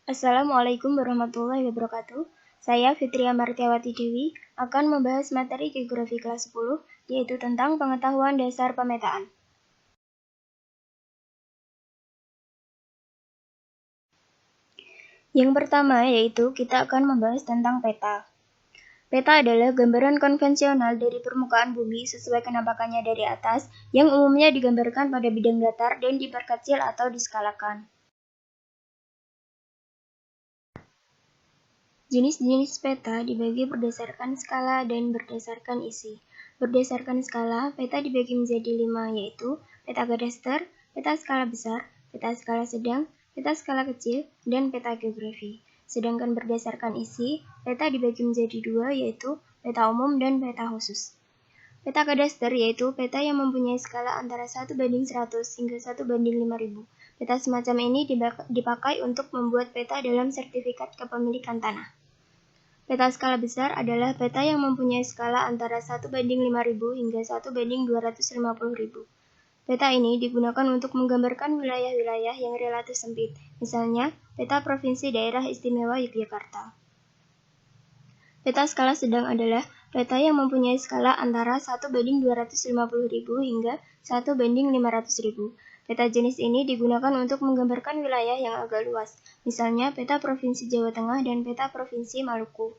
Assalamualaikum warahmatullahi wabarakatuh. Saya Fitria Martiawati Dewi akan membahas materi geografi kelas 10, yaitu tentang pengetahuan dasar pemetaan. Yang pertama yaitu kita akan membahas tentang peta. Peta adalah gambaran konvensional dari permukaan bumi sesuai penampakannya dari atas, yang umumnya digambarkan pada bidang datar dan diperkecil atau diskalakan. Jenis-jenis peta dibagi berdasarkan skala dan berdasarkan isi. Berdasarkan skala, peta dibagi menjadi 5, yaitu peta kadaster, peta skala besar, peta skala sedang, peta skala kecil, dan peta geografi. Sedangkan berdasarkan isi, peta dibagi menjadi 2, yaitu peta umum dan peta khusus. Peta kadaster yaitu peta yang mempunyai skala antara 1:100 hingga 1:5000. Peta semacam ini dipakai untuk membuat peta dalam sertifikat kepemilikan tanah. Peta skala besar adalah peta yang mempunyai skala antara 1:5000 hingga 1:250.000. Peta ini digunakan untuk menggambarkan wilayah-wilayah yang relatif sempit, misalnya peta Provinsi Daerah Istimewa Yogyakarta. Peta skala sedang adalah peta yang mempunyai skala antara 1:250.000 hingga 1:500.000. Peta jenis ini digunakan untuk menggambarkan wilayah yang agak luas, misalnya peta Provinsi Jawa Tengah dan peta Provinsi Maluku.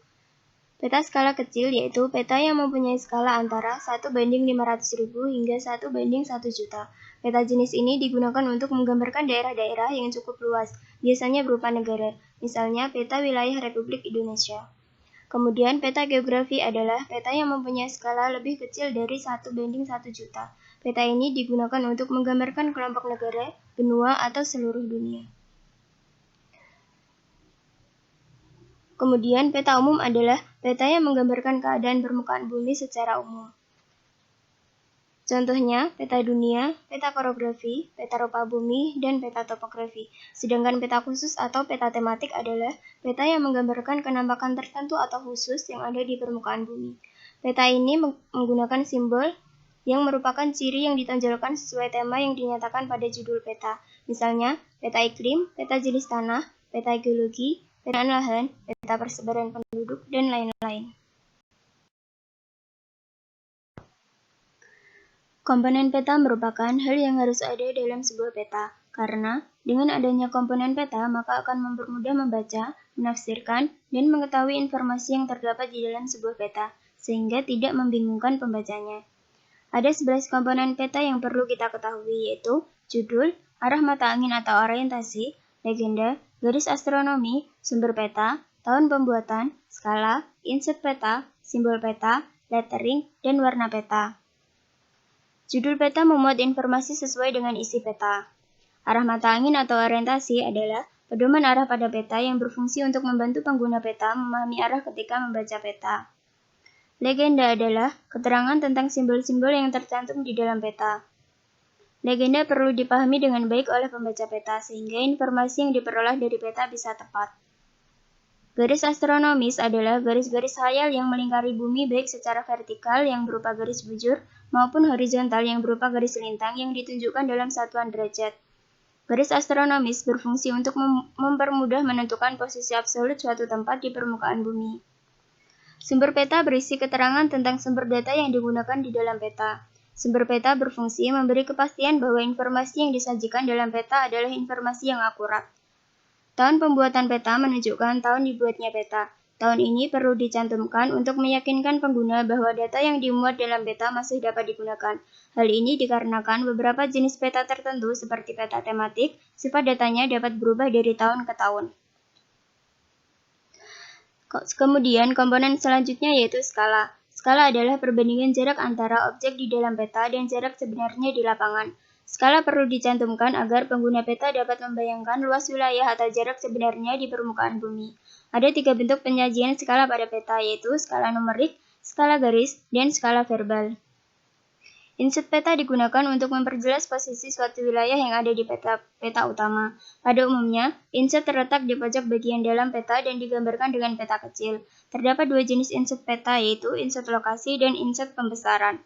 Peta skala kecil yaitu peta yang mempunyai skala antara 1:500.000 hingga 1:1 juta. Peta jenis ini digunakan untuk menggambarkan daerah-daerah yang cukup luas, biasanya berupa negara, misalnya peta wilayah Republik Indonesia. Kemudian peta geografi adalah peta yang mempunyai skala lebih kecil dari 1:1 juta. Peta ini digunakan untuk menggambarkan kelompok negara, benua, atau seluruh dunia. Kemudian peta umum adalah peta yang menggambarkan keadaan permukaan bumi secara umum. Contohnya, peta dunia, peta korografi, peta rupa bumi, dan peta topografi. Sedangkan peta khusus atau peta tematik adalah peta yang menggambarkan penampakan tertentu atau khusus yang ada di permukaan bumi. Peta ini menggunakan simbol yang merupakan ciri yang ditonjolkan sesuai tema yang dinyatakan pada judul peta. Misalnya, peta iklim, peta jenis tanah, peta geologi, peta lahan, peta persebaran penduduk, dan lain-lain. Komponen peta merupakan hal yang harus ada dalam sebuah peta, karena dengan adanya komponen peta maka akan mempermudah membaca, menafsirkan, dan mengetahui informasi yang terdapat di dalam sebuah peta, sehingga tidak membingungkan pembacanya. Ada 11 komponen peta yang perlu kita ketahui, yaitu judul, arah mata angin atau orientasi, legenda, garis astronomi, sumber peta, tahun pembuatan, skala, insert peta, simbol peta, lettering, dan warna peta. Judul peta memuat informasi sesuai dengan isi peta. Arah mata angin atau orientasi adalah pedoman arah pada peta yang berfungsi untuk membantu pengguna peta memahami arah ketika membaca peta. Legenda adalah keterangan tentang simbol-simbol yang tercantum di dalam peta. Legenda perlu dipahami dengan baik oleh pembaca peta sehingga informasi yang diperoleh dari peta bisa tepat. Garis astronomis adalah garis-garis khayal yang melingkari bumi baik secara vertikal yang berupa garis bujur maupun horizontal yang berupa garis lintang yang ditunjukkan dalam satuan derajat. Garis astronomis berfungsi untuk mempermudah menentukan posisi absolut suatu tempat di permukaan bumi. Sumber peta berisi keterangan tentang sumber data yang digunakan di dalam peta. Sumber peta berfungsi memberi kepastian bahwa informasi yang disajikan dalam peta adalah informasi yang akurat. Tahun pembuatan peta menunjukkan tahun dibuatnya peta. Tahun ini perlu dicantumkan untuk meyakinkan pengguna bahwa data yang dimuat dalam peta masih dapat digunakan. Hal ini dikarenakan beberapa jenis peta tertentu seperti peta tematik, sifat datanya dapat berubah dari tahun ke tahun. Kemudian komponen selanjutnya yaitu skala. Skala adalah perbandingan jarak antara objek di dalam peta dan jarak sebenarnya di lapangan. Skala perlu dicantumkan agar pengguna peta dapat membayangkan luas wilayah atau jarak sebenarnya di permukaan bumi. Ada 3 bentuk penyajian skala pada peta, yaitu skala numerik, skala garis, dan skala verbal. Insert peta digunakan untuk memperjelas posisi suatu wilayah yang ada di peta utama. Pada umumnya, insert terletak di pojok bagian dalam peta dan digambarkan dengan peta kecil. Terdapat 2 jenis insert peta, yaitu insert lokasi dan insert pembesaran.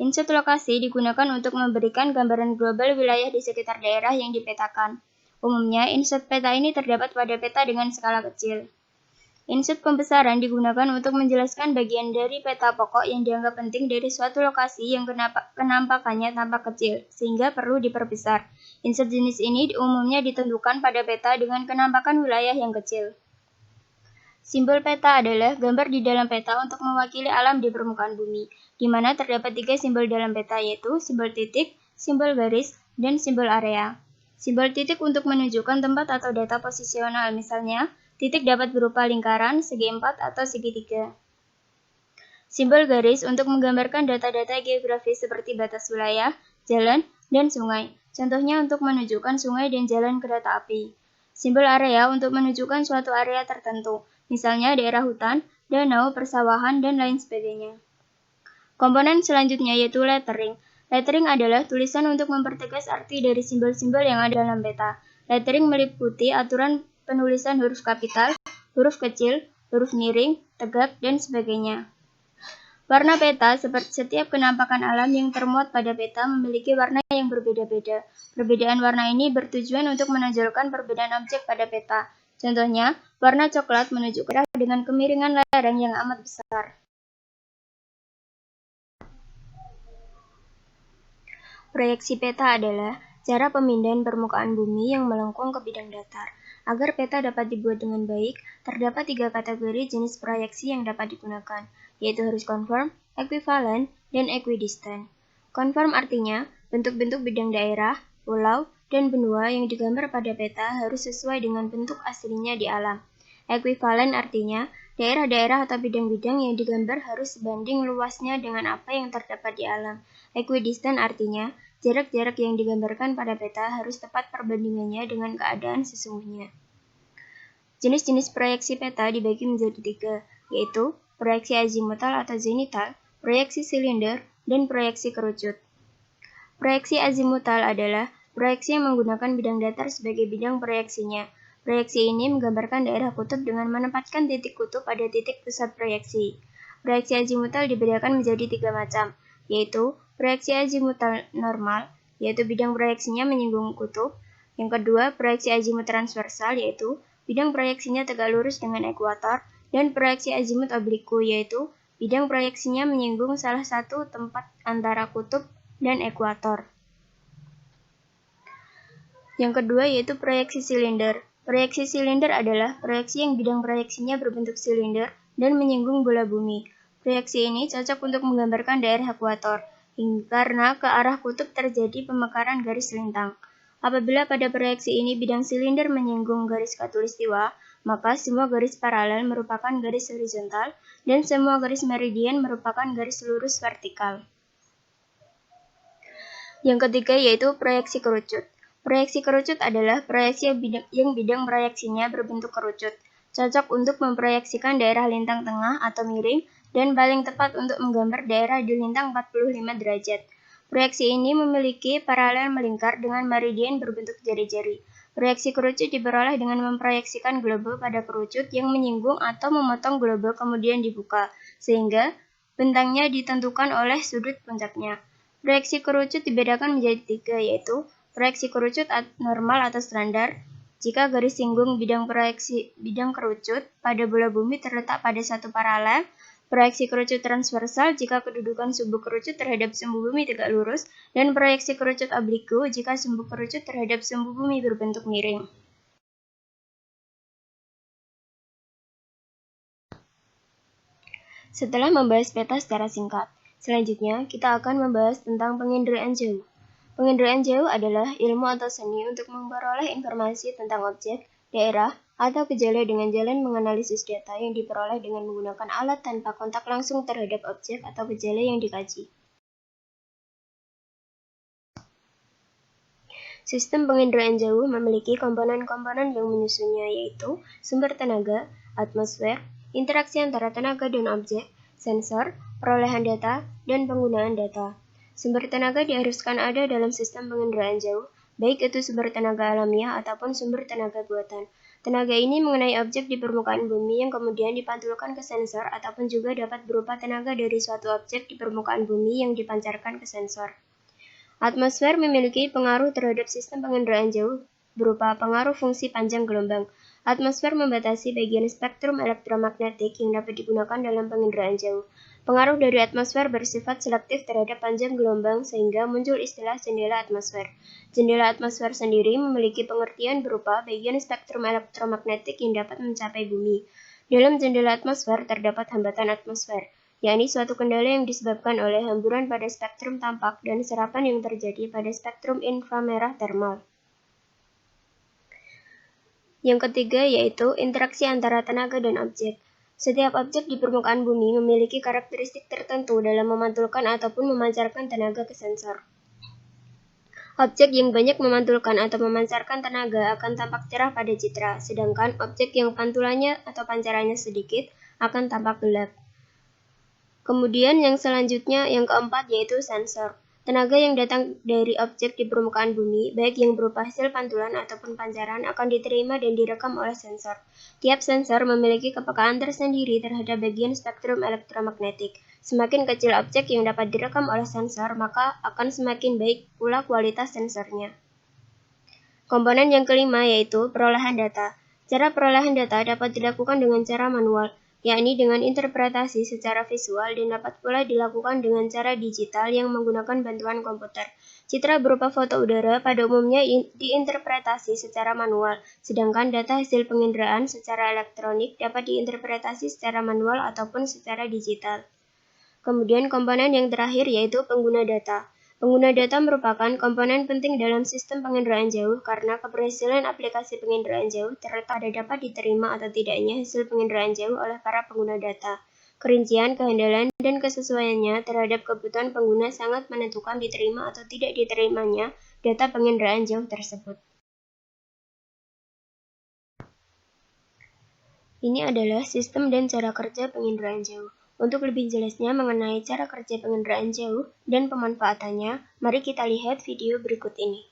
Insert lokasi digunakan untuk memberikan gambaran global wilayah di sekitar daerah yang dipetakan. Umumnya, insert peta ini terdapat pada peta dengan skala kecil. Insert pembesaran digunakan untuk menjelaskan bagian dari peta pokok yang dianggap penting dari suatu lokasi yang kenampakannya tampak kecil, sehingga perlu diperbesar. Insert jenis ini umumnya ditentukan pada peta dengan kenampakan wilayah yang kecil. Simbol peta adalah gambar di dalam peta untuk mewakili alam di permukaan bumi, di mana terdapat 3 simbol dalam peta, yaitu simbol titik, simbol garis, dan simbol area. Simbol titik untuk menunjukkan tempat atau data posisional, misalnya, titik dapat berupa lingkaran, segi 4, atau segitiga. Simbol garis untuk menggambarkan data-data geografis seperti batas wilayah, jalan, dan sungai. Contohnya untuk menunjukkan sungai dan jalan kereta api. Simbol area untuk menunjukkan suatu area tertentu, misalnya daerah hutan, danau, persawahan, dan lain sebagainya. Komponen selanjutnya yaitu lettering. Lettering adalah tulisan untuk mempertegas arti dari simbol-simbol yang ada dalam peta. Lettering meliputi aturan penulisan huruf kapital, huruf kecil, huruf miring, tegak, dan sebagainya. Warna peta, seperti setiap kenampakan alam yang termuat pada peta, memiliki warna yang berbeda-beda. Perbedaan warna ini bertujuan untuk menonjolkan perbedaan objek pada peta. Contohnya, warna coklat menunjukkan dengan kemiringan lereng yang amat besar. Proyeksi peta adalah cara pemindahan permukaan bumi yang melengkung ke bidang datar. Agar peta dapat dibuat dengan baik, terdapat 3 kategori jenis proyeksi yang dapat digunakan, yaitu harus conform, equivalent, dan equidistant. Conform artinya, bentuk-bentuk bidang daerah, pulau, dan benua yang digambar pada peta harus sesuai dengan bentuk aslinya di alam. Equivalent artinya, daerah-daerah atau bidang-bidang yang digambar harus sebanding luasnya dengan apa yang terdapat di alam. Equidistant artinya, jarak-jarak yang digambarkan pada peta harus tepat perbandingannya dengan keadaan sesungguhnya. Jenis-jenis proyeksi peta dibagi menjadi 3, yaitu proyeksi azimutal atau zenital, proyeksi silinder, dan proyeksi kerucut. Proyeksi azimutal adalah proyeksi yang menggunakan bidang datar sebagai bidang proyeksinya. Proyeksi ini menggambarkan daerah kutub dengan menempatkan titik kutub pada titik pusat proyeksi. Proyeksi azimutal dibedakan menjadi 3 macam, yaitu proyeksi azimutal normal, yaitu bidang proyeksinya menyinggung kutub. Yang kedua, proyeksi azimut transversal, yaitu bidang proyeksinya tegak lurus dengan ekuator. Dan proyeksi azimut obliku, yaitu bidang proyeksinya menyinggung salah satu tempat antara kutub dan ekuator. Yang kedua yaitu proyeksi silinder. Proyeksi silinder adalah proyeksi yang bidang proyeksinya berbentuk silinder dan menyinggung bola bumi. Proyeksi ini cocok untuk menggambarkan daerah ekuator, karena ke arah kutub terjadi pemekaran garis lintang. Apabila pada proyeksi ini bidang silinder menyinggung garis khatulistiwa, maka semua garis paralel merupakan garis horizontal dan semua garis meridian merupakan garis lurus vertikal. Yang ketiga yaitu proyeksi kerucut. Proyeksi kerucut adalah proyeksi yang bidang proyeksinya berbentuk kerucut, cocok untuk memproyeksikan daerah lintang tengah atau miring, dan paling tepat untuk menggambar daerah di lintang 45 derajat. Proyeksi ini memiliki paralel melingkar dengan meridian berbentuk jari-jari. Proyeksi kerucut diperoleh dengan memproyeksikan globe pada kerucut yang menyinggung atau memotong globe kemudian dibuka, sehingga bentangnya ditentukan oleh sudut puncaknya. Proyeksi kerucut dibedakan menjadi 3, yaitu proyeksi kerucut normal atau standar. Jika garis singgung bidang kerucut pada bola bumi terletak pada satu paralel. Proyeksi kerucut transversal jika kedudukan sumbu kerucut terhadap sumbu bumi tegak lurus, dan proyeksi kerucut obliku jika sumbu kerucut terhadap sumbu bumi berbentuk miring. Setelah membahas peta secara singkat, selanjutnya kita akan membahas tentang penginderaan jauh. Penginderaan jauh adalah ilmu atau seni untuk memperoleh informasi tentang objek, daerah, atau gejala dengan jalan menganalisis data yang diperoleh dengan menggunakan alat tanpa kontak langsung terhadap objek atau gejala yang dikaji. Sistem penginderaan jauh memiliki komponen-komponen yang menyusunnya, yaitu sumber tenaga, atmosfer, interaksi antara tenaga dan objek, sensor, perolehan data, dan penggunaan data. Sumber tenaga diharuskan ada dalam sistem penginderaan jauh, baik itu sumber tenaga alamiah ataupun sumber tenaga buatan. Tenaga ini mengenai objek di permukaan bumi yang kemudian dipantulkan ke sensor ataupun juga dapat berupa tenaga dari suatu objek di permukaan bumi yang dipancarkan ke sensor. Atmosfer memiliki pengaruh terhadap sistem penginderaan jauh berupa pengaruh fungsi panjang gelombang. Atmosfer membatasi bagian spektrum elektromagnetik yang dapat digunakan dalam penginderaan jauh. Pengaruh dari atmosfer bersifat selektif terhadap panjang gelombang sehingga muncul istilah jendela atmosfer. Jendela atmosfer sendiri memiliki pengertian berupa bagian spektrum elektromagnetik yang dapat mencapai bumi. Dalam jendela atmosfer terdapat hambatan atmosfer, yakni suatu kendala yang disebabkan oleh hamburan pada spektrum tampak dan serapan yang terjadi pada spektrum inframerah termal. Yang ketiga yaitu interaksi antara tenaga dan objek. Setiap objek di permukaan bumi memiliki karakteristik tertentu dalam memantulkan ataupun memancarkan tenaga ke sensor. Objek yang banyak memantulkan atau memancarkan tenaga akan tampak cerah pada citra, sedangkan objek yang pantulannya atau pancarannya sedikit akan tampak gelap. Kemudian yang selanjutnya, yang keempat yaitu sensor. Tenaga yang datang dari objek di permukaan bumi, baik yang berupa hasil pantulan ataupun pancaran, akan diterima dan direkam oleh sensor. Tiap sensor memiliki kepekaan tersendiri terhadap bagian spektrum elektromagnetik. Semakin kecil objek yang dapat direkam oleh sensor, maka akan semakin baik pula kualitas sensornya. Komponen yang kelima yaitu perolehan data. Cara perolehan data dapat dilakukan dengan cara manual, yakni dengan interpretasi secara visual dan dapat pula dilakukan dengan cara digital yang menggunakan bantuan komputer. Citra berupa foto udara pada umumnya diinterpretasi secara manual, sedangkan data hasil penginderaan secara elektronik dapat diinterpretasi secara manual ataupun secara digital. Kemudian komponen yang terakhir yaitu pengguna data. Pengguna data merupakan komponen penting dalam sistem penginderaan jauh karena keberhasilan aplikasi penginderaan jauh terletak pada dapat diterima atau tidaknya hasil penginderaan jauh oleh para pengguna data. Kerincian, kehandalan, dan kesesuaiannya terhadap kebutuhan pengguna sangat menentukan diterima atau tidak diterimanya data penginderaan jauh tersebut. Ini adalah sistem dan cara kerja penginderaan jauh. Untuk lebih jelasnya mengenai cara kerja penginderaan jauh dan pemanfaatannya, mari kita lihat video berikut ini.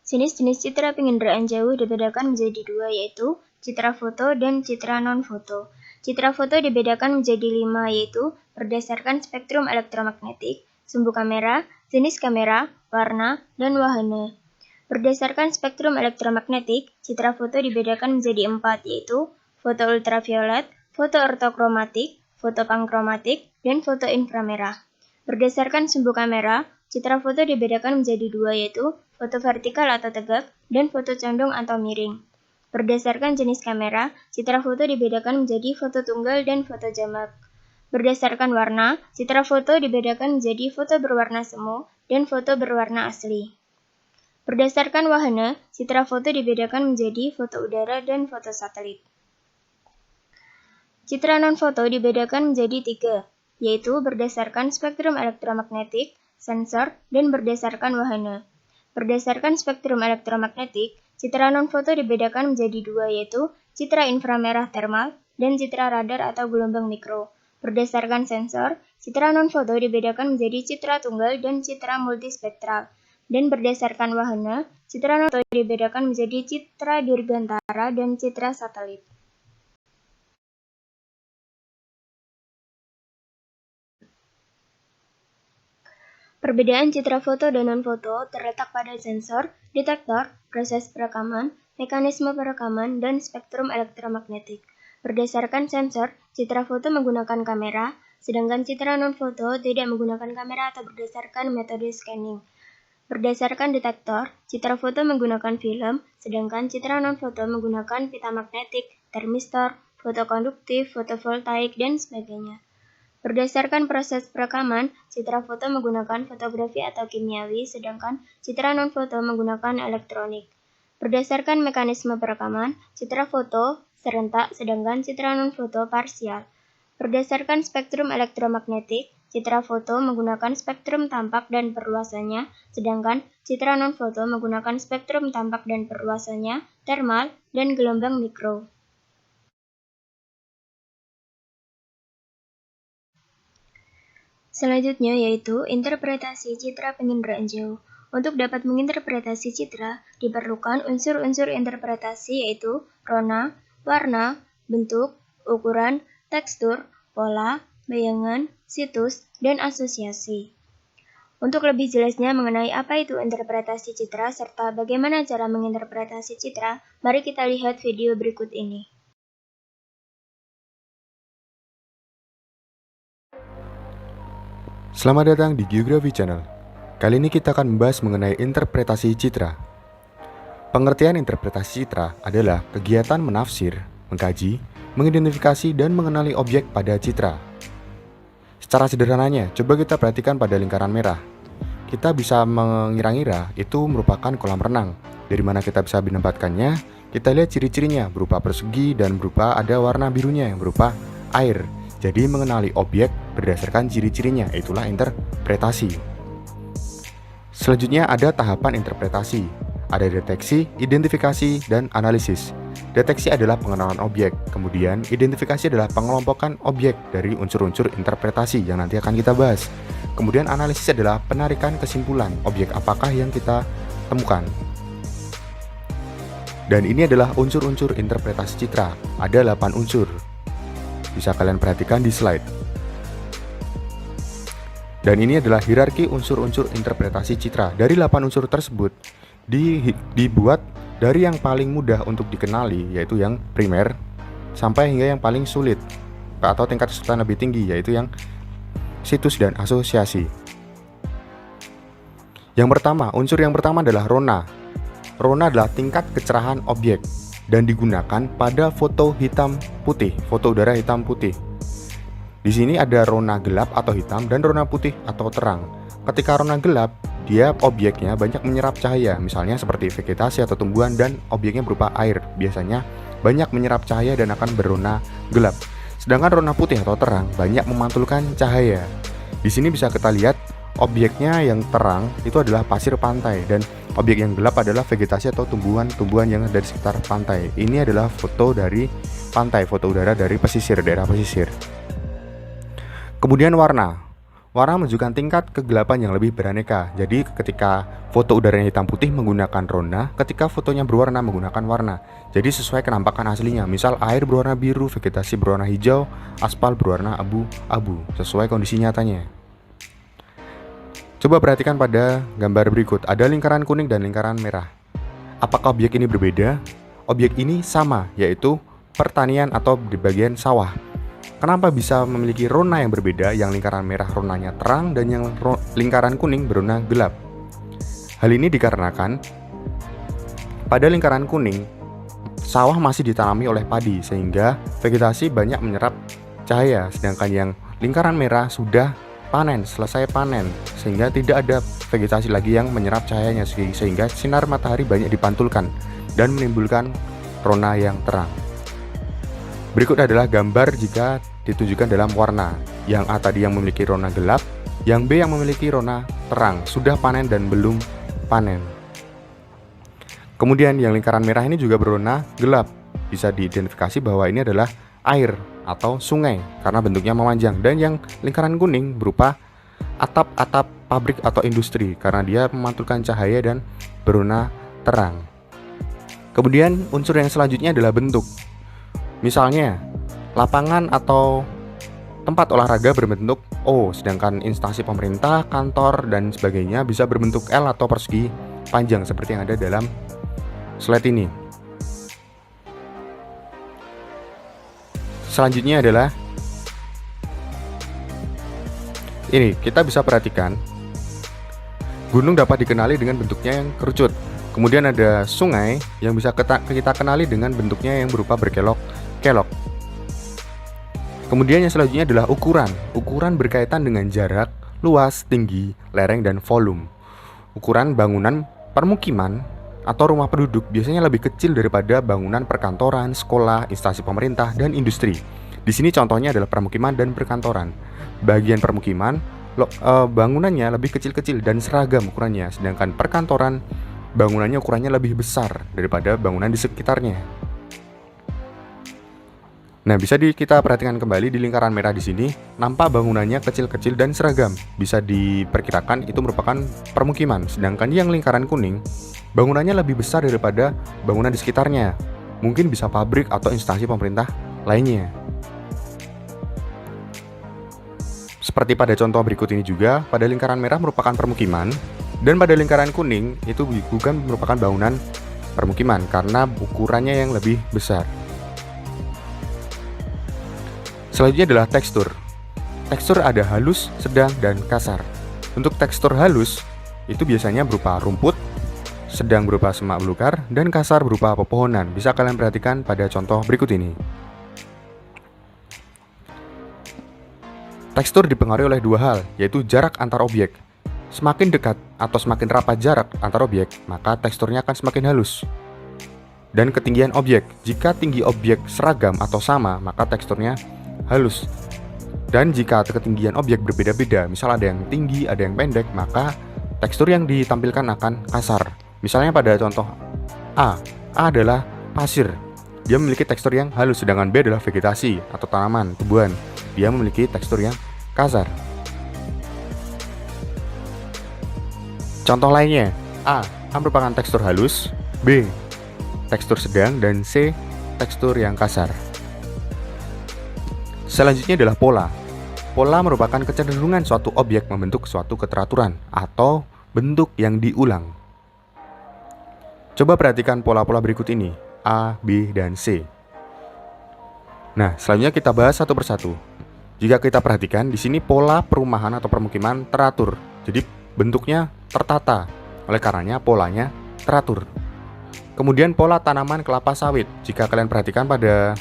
Jenis-jenis citra penginderaan jauh dibedakan menjadi dua, yaitu citra foto dan citra non-foto. Citra foto dibedakan menjadi 5, yaitu berdasarkan spektrum elektromagnetik, sumbu kamera, jenis kamera, warna, dan wahana. Berdasarkan spektrum elektromagnetik, citra foto dibedakan menjadi 4, yaitu foto ultraviolet, foto ortokromatik, foto pankromatik, dan foto inframerah. Berdasarkan sumbu kamera, citra foto dibedakan menjadi 2, yaitu foto vertikal atau tegak, dan foto condong atau miring. Berdasarkan jenis kamera, citra foto dibedakan menjadi foto tunggal dan foto jamak. Berdasarkan warna, citra foto dibedakan menjadi foto berwarna semu dan foto berwarna asli. Berdasarkan wahana, citra foto dibedakan menjadi foto udara dan foto satelit. Citra non-foto dibedakan menjadi 3, yaitu berdasarkan spektrum elektromagnetik, sensor, dan berdasarkan wahana. Berdasarkan spektrum elektromagnetik, citra non-foto dibedakan menjadi 2, yaitu citra inframerah termal dan citra radar atau gelombang mikro. Berdasarkan sensor, citra non-foto dibedakan menjadi citra tunggal dan citra multispektral. Dan berdasarkan wahana, citra non-foto dibedakan menjadi citra dirgantara dan citra satelit. Perbedaan citra foto dan non-foto terletak pada sensor, detektor, proses perekaman, mekanisme perekaman, dan spektrum elektromagnetik. Berdasarkan sensor, citra foto menggunakan kamera, sedangkan citra non-foto tidak menggunakan kamera atau berdasarkan metode scanning. Berdasarkan detektor, citra foto menggunakan film, sedangkan citra non-foto menggunakan pita magnetik, termistor, fotokonduktif, fotovoltaik, dan sebagainya. Berdasarkan proses perekaman, citra foto menggunakan fotografi atau kimiawi, sedangkan citra non-foto menggunakan elektronik. Berdasarkan mekanisme perekaman, citra foto serentak, sedangkan citra non-foto parsial. Berdasarkan spektrum elektromagnetik, citra foto menggunakan spektrum tampak dan perluasannya, sedangkan citra non-foto menggunakan spektrum tampak dan perluasannya, termal, dan gelombang mikro. Selanjutnya yaitu interpretasi citra penginderaan jauh. Untuk dapat menginterpretasi citra, diperlukan unsur-unsur interpretasi yaitu rona, warna, bentuk, ukuran, tekstur, pola, bayangan, situs, dan asosiasi. Untuk lebih jelasnya mengenai apa itu interpretasi citra serta bagaimana cara menginterpretasi citra, mari kita lihat video berikut ini. Selamat datang di Geografi Channel. Kali ini kita akan membahas mengenai interpretasi citra. Pengertian interpretasi citra adalah kegiatan menafsir, mengkaji, mengidentifikasi, dan mengenali objek pada citra. Secara sederhananya, coba kita perhatikan pada lingkaran merah. Kita bisa mengira-ngira itu merupakan kolam renang. Dari mana kita bisa menempatkannya, kita lihat ciri-cirinya berupa persegi dan berupa ada warna birunya yang berupa air. Jadi mengenali objek berdasarkan ciri-cirinya, itulah interpretasi. Selanjutnya ada tahapan interpretasi. Ada deteksi, identifikasi, dan analisis. Deteksi adalah pengenalan objek, kemudian identifikasi adalah pengelompokan objek dari unsur-unsur interpretasi yang nanti akan kita bahas. Kemudian analisis adalah penarikan kesimpulan objek apakah yang kita temukan. Dan ini adalah unsur-unsur interpretasi citra. Ada 8 unsur. Bisa kalian perhatikan di slide. Dan ini adalah hierarki unsur-unsur interpretasi citra. Dari 8 unsur tersebut dibuat dari yang paling mudah untuk dikenali, yaitu yang primer, sampai hingga yang paling sulit atau tingkat kesulitan lebih tinggi, yaitu yang situs dan asosiasi. Unsur yang pertama adalah rona. Rona adalah tingkat kecerahan objek dan digunakan pada foto hitam putih, foto udara hitam putih. Di sini ada rona gelap atau hitam dan rona putih atau terang. Ketika rona gelap, dia objeknya banyak menyerap cahaya, misalnya seperti vegetasi atau tumbuhan, dan objeknya berupa air. Biasanya banyak menyerap cahaya dan akan berwarna gelap. Sedangkan rona putih atau terang banyak memantulkan cahaya. Di sini bisa kita lihat objeknya yang terang itu adalah pasir pantai dan objek yang gelap adalah vegetasi atau tumbuhan-tumbuhan yang ada di sekitar pantai. Ini adalah foto dari pantai, foto udara dari pesisir, daerah pesisir. Kemudian warna. Warna menunjukkan tingkat kegelapan yang lebih beraneka. Jadi ketika foto udaranya hitam putih menggunakan rona, ketika fotonya berwarna menggunakan warna. Jadi sesuai kenampakan aslinya. Misal air berwarna biru, vegetasi berwarna hijau, aspal berwarna abu-abu, sesuai kondisi nyatanya. Coba perhatikan pada gambar berikut. Ada lingkaran kuning dan lingkaran merah. Apakah objek ini berbeda? Objek ini sama, yaitu pertanian atau di bagian sawah. Kenapa bisa memiliki rona yang berbeda, yang lingkaran merah ronanya terang dan yang lingkaran kuning berwarna gelap? Hal ini dikarenakan pada lingkaran kuning, sawah masih ditanami oleh padi sehingga vegetasi banyak menyerap cahaya, sedangkan yang lingkaran merah sudah selesai panen, sehingga tidak ada vegetasi lagi yang menyerap cahayanya, sehingga sinar matahari banyak dipantulkan dan menimbulkan rona yang terang. Berikut adalah gambar jika ditunjukkan dalam warna. Yang A tadi yang memiliki rona gelap, yang B yang memiliki rona terang, sudah panen dan belum panen. Kemudian yang lingkaran merah ini juga berwarna gelap. Bisa diidentifikasi bahwa ini adalah air atau sungai karena bentuknya memanjang. Dan yang lingkaran kuning berupa atap-atap pabrik atau industri karena dia memantulkan cahaya dan berwarna terang. Kemudian unsur yang selanjutnya adalah bentuk. Misalnya, lapangan atau tempat olahraga berbentuk O, sedangkan instansi pemerintah, kantor, dan sebagainya bisa berbentuk L atau persegi panjang seperti yang ada dalam slide ini. Selanjutnya adalah ini, kita bisa perhatikan gunung dapat dikenali dengan bentuknya yang kerucut. Kemudian ada sungai yang bisa kita kenali dengan bentuknya yang berupa berkelok-kelok. Kemudian yang selanjutnya adalah ukuran. Ukuran berkaitan dengan jarak, luas, tinggi, lereng, dan volume. Ukuran bangunan permukiman atau rumah penduduk biasanya lebih kecil daripada bangunan perkantoran, sekolah, instansi pemerintah, dan industri. Di sini contohnya adalah permukiman dan perkantoran. Bagian permukiman, bangunannya lebih kecil-kecil dan seragam ukurannya, sedangkan perkantoran, bangunannya ukurannya lebih besar daripada bangunan di sekitarnya. Nah, bisa kita perhatikan kembali di lingkaran merah di sini, nampak bangunannya kecil-kecil dan seragam. Bisa diperkirakan itu merupakan permukiman, sedangkan yang lingkaran kuning, bangunannya lebih besar daripada bangunan di sekitarnya. Mungkin bisa pabrik atau instansi pemerintah lainnya. Seperti pada contoh berikut ini juga, pada lingkaran merah merupakan permukiman, dan pada lingkaran kuning itu bukan merupakan bangunan permukiman karena ukurannya yang lebih besar. Selanjutnya adalah tekstur. Tekstur ada halus, sedang, dan kasar. Untuk tekstur halus, itu biasanya berupa rumput, sedang berupa semak belukar, dan kasar berupa pepohonan. Bisa kalian perhatikan pada contoh berikut ini. Tekstur dipengaruhi oleh dua hal, yaitu jarak antar objek. Semakin dekat atau semakin rapat jarak antar objek, maka teksturnya akan semakin halus. Dan ketinggian objek. Jika tinggi objek seragam atau sama, maka teksturnya halus. Dan jika ketinggian objek berbeda-beda, misal ada yang tinggi, ada yang pendek, maka tekstur yang ditampilkan akan kasar. Misalnya pada contoh A adalah pasir. Dia memiliki tekstur yang halus, sedangkan B adalah vegetasi atau tanaman, tumbuhan. Dia memiliki tekstur yang kasar. Contoh lainnya, A merupakan tekstur halus, B tekstur sedang, dan C tekstur yang kasar. Selanjutnya adalah pola. Pola merupakan kecenderungan suatu objek membentuk suatu keteraturan atau bentuk yang diulang. Coba perhatikan pola-pola berikut ini, A, B, dan C. Nah, selanjutnya kita bahas satu persatu. Jika kita perhatikan, di sini pola perumahan atau permukiman teratur. Jadi bentuknya tertata, oleh karenanya polanya teratur. Kemudian pola tanaman kelapa sawit. Jika kalian perhatikan pada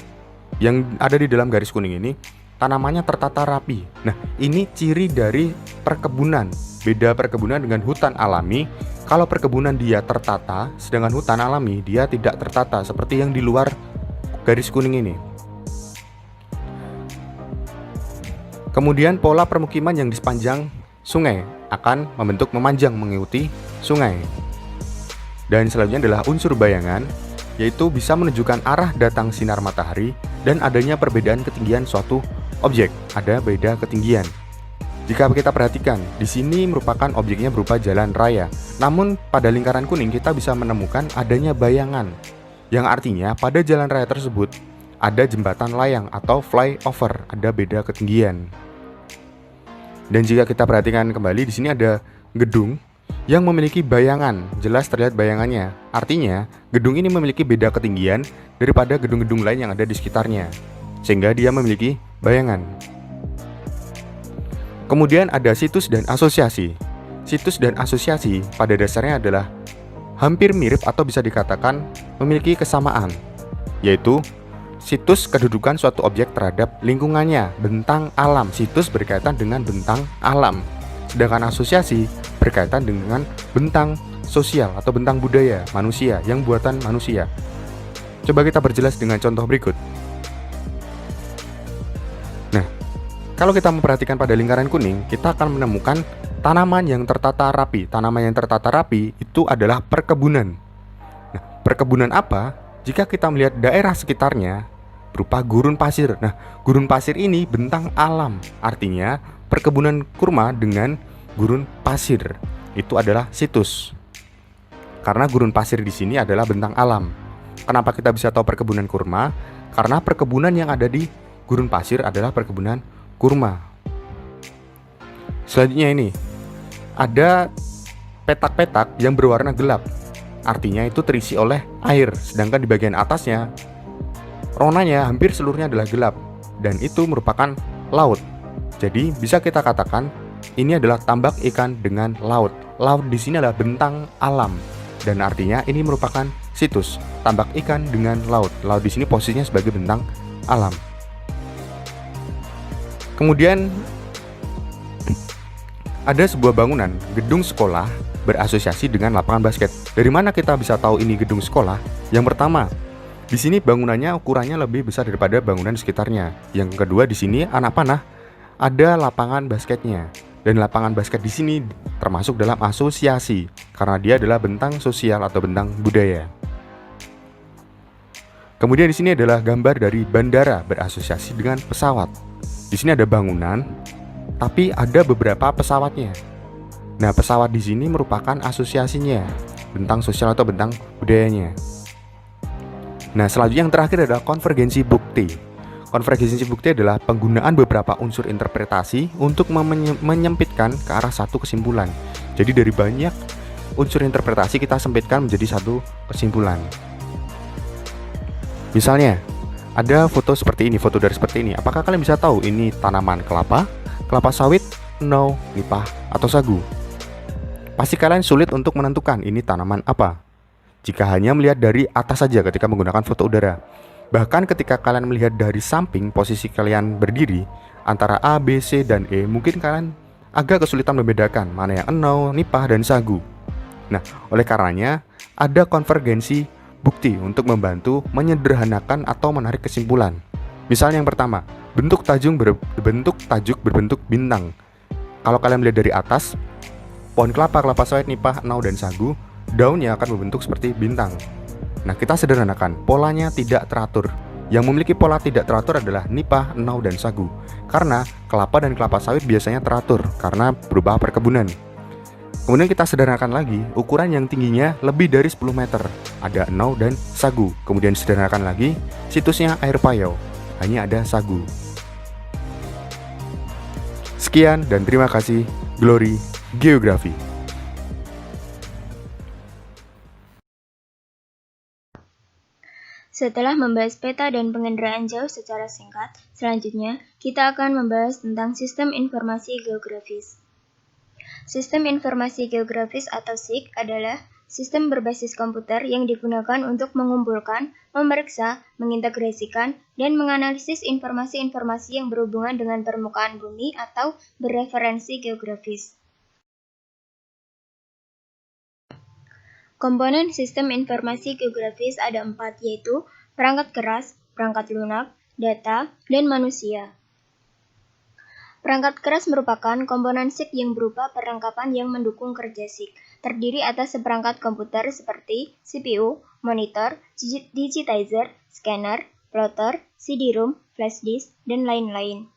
yang ada di dalam garis kuning ini, tanamannya tertata rapi. Nah, ini ciri dari perkebunan. Beda perkebunan dengan hutan alami. Kalau perkebunan dia tertata, sedangkan hutan alami dia tidak tertata, seperti yang di luar garis kuning ini. Kemudian pola permukiman yang di sepanjang sungai akan membentuk memanjang mengikuti sungai. Dan selanjutnya adalah unsur bayangan, yaitu bisa menunjukkan arah datang sinar matahari dan adanya perbedaan ketinggian suatu objek. Ada beda ketinggian. Jika kita perhatikan, di sini merupakan objeknya berupa jalan raya. Namun pada lingkaran kuning kita bisa menemukan adanya bayangan, yang artinya pada jalan raya tersebut ada jembatan layang atau flyover, ada beda ketinggian. Dan jika kita perhatikan kembali, di sini ada gedung yang memiliki bayangan, jelas terlihat bayangannya. Artinya, gedung ini memiliki beda ketinggian daripada gedung-gedung lain yang ada di sekitarnya, sehingga dia memiliki bayangan. Kemudian ada situs dan asosiasi. Situs dan asosiasi pada dasarnya adalah hampir mirip atau bisa dikatakan memiliki kesamaan, yaitu situs kedudukan suatu objek terhadap lingkungannya, bentang alam. Situs berkaitan dengan bentang alam, sedangkan asosiasi berkaitan dengan bentang sosial atau bentang budaya manusia yang buatan manusia. Coba kita perjelas dengan contoh berikut. Nah, kalau kita memperhatikan pada lingkaran kuning, kita akan menemukan tanaman yang tertata rapi. Tanaman yang tertata rapi itu adalah perkebunan. Nah, perkebunan apa? Jika kita melihat daerah sekitarnya berupa gurun pasir. Nah, gurun pasir ini bentang alam. Artinya, perkebunan kurma dengan gurun pasir itu adalah situs. Karena gurun pasir di sini adalah bentang alam. Kenapa kita bisa tahu perkebunan kurma? Karena perkebunan yang ada di gurun pasir adalah perkebunan kurma. Selanjutnya ini ada petak-petak yang berwarna gelap. Artinya itu terisi oleh air, sedangkan di bagian atasnya ronanya hampir seluruhnya adalah gelap, dan itu merupakan laut. Jadi bisa kita katakan ini adalah tambak ikan dengan laut. Laut di sini adalah bentang alam, dan artinya ini merupakan situs tambak ikan dengan laut. Laut di sini posisinya sebagai bentang alam. Kemudian ada sebuah bangunan gedung sekolah berasosiasi dengan lapangan basket. Dari mana kita bisa tahu ini gedung sekolah? Yang pertama, di sini bangunannya ukurannya lebih besar daripada bangunan sekitarnya. Yang kedua, di sini anak panah ada lapangan basketnya. Dan lapangan basket di sini termasuk dalam asosiasi karena dia adalah bentang sosial atau bentang budaya. Kemudian di sini adalah gambar dari bandara berasosiasi dengan pesawat. Di sini ada bangunan, tapi ada beberapa pesawatnya. Nah, pesawat di sini merupakan asosiasinya, bentang sosial atau bentang budayanya. Nah, selanjutnya yang terakhir adalah konvergensi bukti. Konvergensi bukti adalah penggunaan beberapa unsur interpretasi untuk menyempitkan ke arah satu kesimpulan. Jadi dari banyak unsur interpretasi kita sempitkan menjadi satu kesimpulan. Misalnya, ada foto seperti ini, foto dari seperti ini. Apakah kalian bisa tahu ini tanaman kelapa, kelapa sawit, nipah, atau sagu? Pasti kalian sulit untuk menentukan ini tanaman apa jika hanya melihat dari atas saja ketika menggunakan foto udara. Bahkan ketika kalian melihat dari samping, posisi kalian berdiri antara A, B, C, dan E, mungkin kalian agak kesulitan membedakan mana yang nipah, dan sagu. Nah, oleh karenanya ada konvergensi bukti untuk membantu menyederhanakan atau menarik kesimpulan. Misalnya yang pertama, bentuk tajuk berbentuk bintang. Kalau kalian melihat dari atas, pohon kelapa, kelapa sawit, nipah, dan sagu, daunnya akan berbentuk seperti bintang. Nah, kita sederhanakan, polanya tidak teratur. Yang memiliki pola tidak teratur adalah nipah, dan sagu. Karena kelapa dan kelapa sawit biasanya teratur karena berubah perkebunan. Kemudian kita sederhanakan lagi, ukuran yang tingginya lebih dari 10 meter. Ada dan sagu. Kemudian sederhanakan lagi, situsnya air payau. Hanya ada sagu. Sekian dan terima kasih. Glory Geografi. Setelah membahas peta dan pengenderaan jauh secara singkat, selanjutnya kita akan membahas tentang sistem informasi geografis. Sistem informasi geografis atau SIG adalah sistem berbasis komputer yang digunakan untuk mengumpulkan, memeriksa, mengintegrasikan, dan menganalisis informasi-informasi yang berhubungan dengan permukaan bumi atau bereferensi geografis. Komponen sistem informasi geografis ada 4, yaitu perangkat keras, perangkat lunak, data, dan manusia. Perangkat keras merupakan komponen SIG yang berupa perlengkapan yang mendukung kerja SIG, terdiri atas seperangkat komputer seperti CPU, monitor, digitizer, scanner, plotter, CD-ROM, flash disk, dan lain-lain.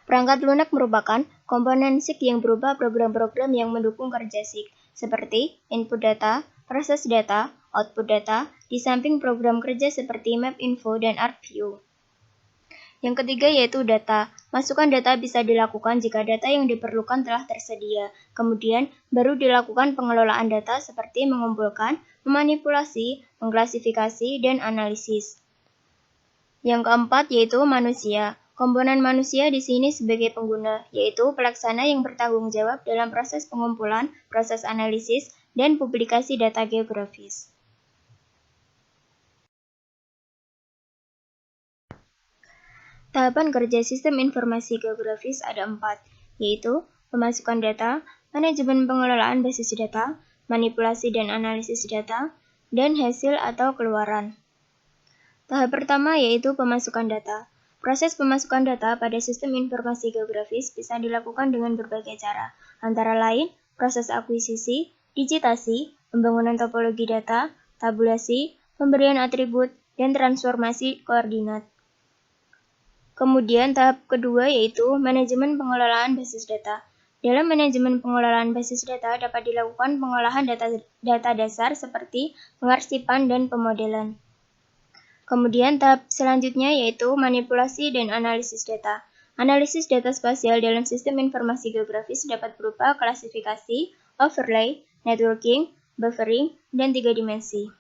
Perangkat lunak merupakan komponen SIG yang berupa program-program yang mendukung kerja SIG, seperti input data, proses data, output data, di samping program kerja seperti MapInfo dan ArcView. Yang ketiga yaitu data. Masukan data bisa dilakukan jika data yang diperlukan telah tersedia. Kemudian, baru dilakukan pengelolaan data seperti mengumpulkan, memanipulasi, mengklasifikasi, dan analisis. Yang keempat yaitu manusia. Komponen manusia di sini sebagai pengguna, yaitu pelaksana yang bertanggung jawab dalam proses pengumpulan, proses analisis, dan publikasi data geografis. Tahapan kerja sistem informasi geografis ada 4, yaitu pemasukan data, manajemen pengelolaan basis data, manipulasi dan analisis data, dan hasil atau keluaran. Tahap pertama yaitu pemasukan data. Proses pemasukan data pada sistem informasi geografis bisa dilakukan dengan berbagai cara, antara lain proses akuisisi, digitasi, pembangunan topologi data, tabulasi, pemberian atribut, dan transformasi koordinat. Kemudian tahap kedua yaitu manajemen pengelolaan basis data. Dalam manajemen pengelolaan basis data dapat dilakukan pengolahan data dasar seperti pengarsipan dan pemodelan. Kemudian tahap selanjutnya yaitu manipulasi dan analisis data. Analisis data spasial dalam sistem informasi geografis dapat berupa klasifikasi, overlay, networking, buffering, dan 3 dimensi.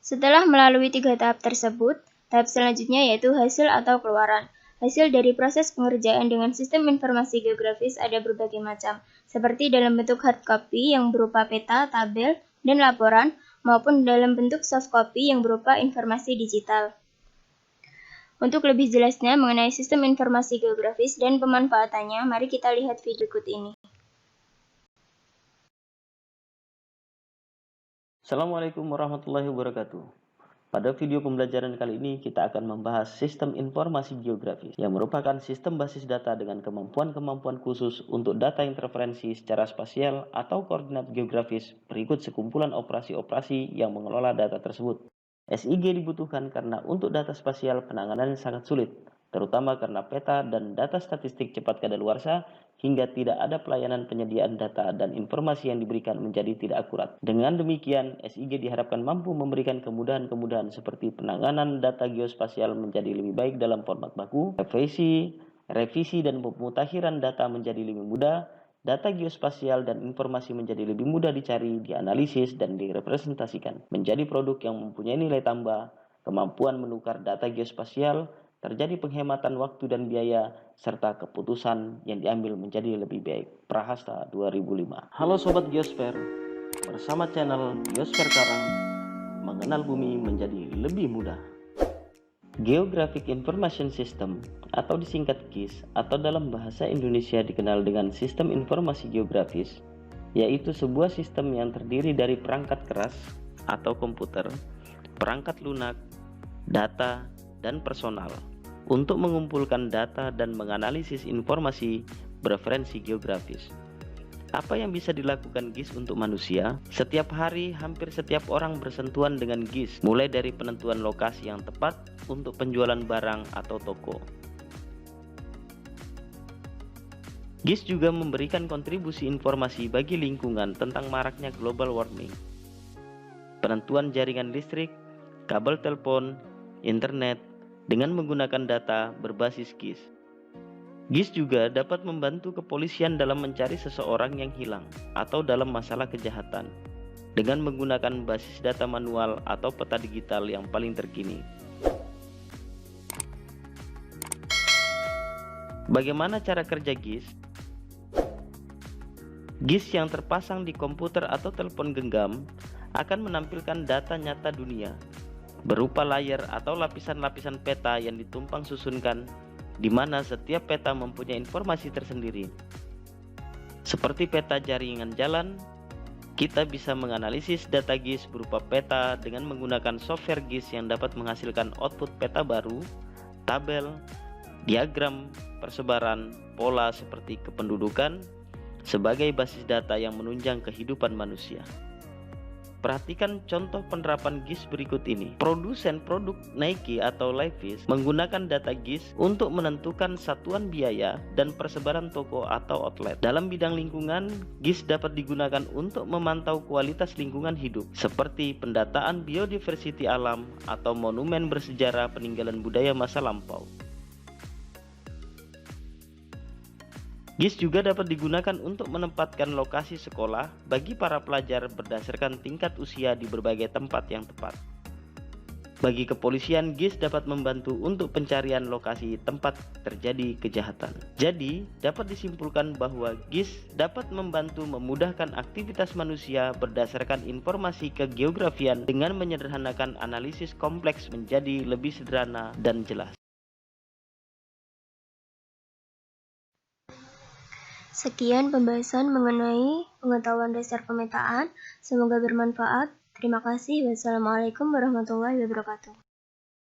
Setelah melalui 3 tahap tersebut, tahap selanjutnya yaitu hasil atau keluaran. Hasil dari proses pengerjaan dengan sistem informasi geografis ada berbagai macam, seperti dalam bentuk hard copy yang berupa peta, tabel, dan laporan, maupun dalam bentuk soft copy yang berupa informasi digital. Untuk lebih jelasnya mengenai sistem informasi geografis dan pemanfaatannya, mari kita lihat video berikut ini. Assalamualaikum warahmatullahi wabarakatuh. Pada video pembelajaran kali ini kita akan membahas sistem informasi geografis yang merupakan sistem basis data dengan kemampuan-kemampuan khusus untuk data interferensi secara spasial atau koordinat geografis berikut sekumpulan operasi-operasi yang mengelola data tersebut. SIG dibutuhkan karena untuk data spasial penanganannya sangat sulit, terutama karena peta dan data statistik cepat kadaluarsa hingga tidak ada pelayanan penyediaan data dan informasi yang diberikan menjadi tidak akurat. Dengan demikian, SIG diharapkan mampu memberikan kemudahan-kemudahan seperti penanganan data geospasial menjadi lebih baik dalam format baku, revisi dan pemutakhiran data menjadi lebih mudah, data geospasial dan informasi menjadi lebih mudah dicari, dianalisis, dan direpresentasikan, menjadi produk yang mempunyai nilai tambah, kemampuan menukar data geospasial, terjadi penghematan waktu dan biaya, serta keputusan yang diambil menjadi lebih baik. Prahasta 2005. Halo Sobat Geosfer, bersama channel Geosfer Karang, mengenal bumi menjadi lebih mudah. Geographic Information System atau disingkat GIS atau dalam bahasa Indonesia dikenal dengan Sistem Informasi Geografis, yaitu sebuah sistem yang terdiri dari perangkat keras atau komputer, perangkat lunak, data, dan personal untuk mengumpulkan data dan menganalisis informasi preferensi geografis. Apa yang bisa dilakukan GIS untuk manusia? Setiap hari hampir setiap orang bersentuhan dengan GIS, mulai dari penentuan lokasi yang tepat untuk penjualan barang atau toko. GIS juga memberikan kontribusi informasi bagi lingkungan tentang maraknya global warming, penentuan jaringan listrik, kabel telepon, internet, dengan menggunakan data berbasis GIS. GIS juga dapat membantu kepolisian dalam mencari seseorang yang hilang atau dalam masalah kejahatan dengan menggunakan basis data manual atau peta digital yang paling terkini. Bagaimana cara kerja GIS? GIS yang terpasang di komputer atau telepon genggam akan menampilkan data nyata dunia berupa layar atau lapisan-lapisan peta yang ditumpang susunkan, di mana setiap peta mempunyai informasi tersendiri. Seperti peta jaringan jalan, kita bisa menganalisis data GIS berupa peta dengan menggunakan software GIS yang dapat menghasilkan output peta baru, tabel, diagram, persebaran, pola seperti kependudukan, sebagai basis data yang menunjang kehidupan manusia. Perhatikan contoh penerapan GIS berikut ini. Produsen produk Nike atau Levi's menggunakan data GIS untuk menentukan satuan biaya dan persebaran toko atau outlet. Dalam bidang lingkungan, GIS dapat digunakan untuk memantau kualitas lingkungan hidup, seperti pendataan biodiversitas alam atau monumen bersejarah peninggalan budaya masa lampau. GIS juga dapat digunakan untuk menempatkan lokasi sekolah bagi para pelajar berdasarkan tingkat usia di berbagai tempat yang tepat. Bagi kepolisian, GIS dapat membantu untuk pencarian lokasi tempat terjadi kejahatan. Jadi, dapat disimpulkan bahwa GIS dapat membantu memudahkan aktivitas manusia berdasarkan informasi kegeografian dengan menyederhanakan analisis kompleks menjadi lebih sederhana dan jelas. Sekian pembahasan mengenai pengetahuan dasar pemetaan. Semoga bermanfaat. Terima kasih. Wassalamualaikum warahmatullahi wabarakatuh.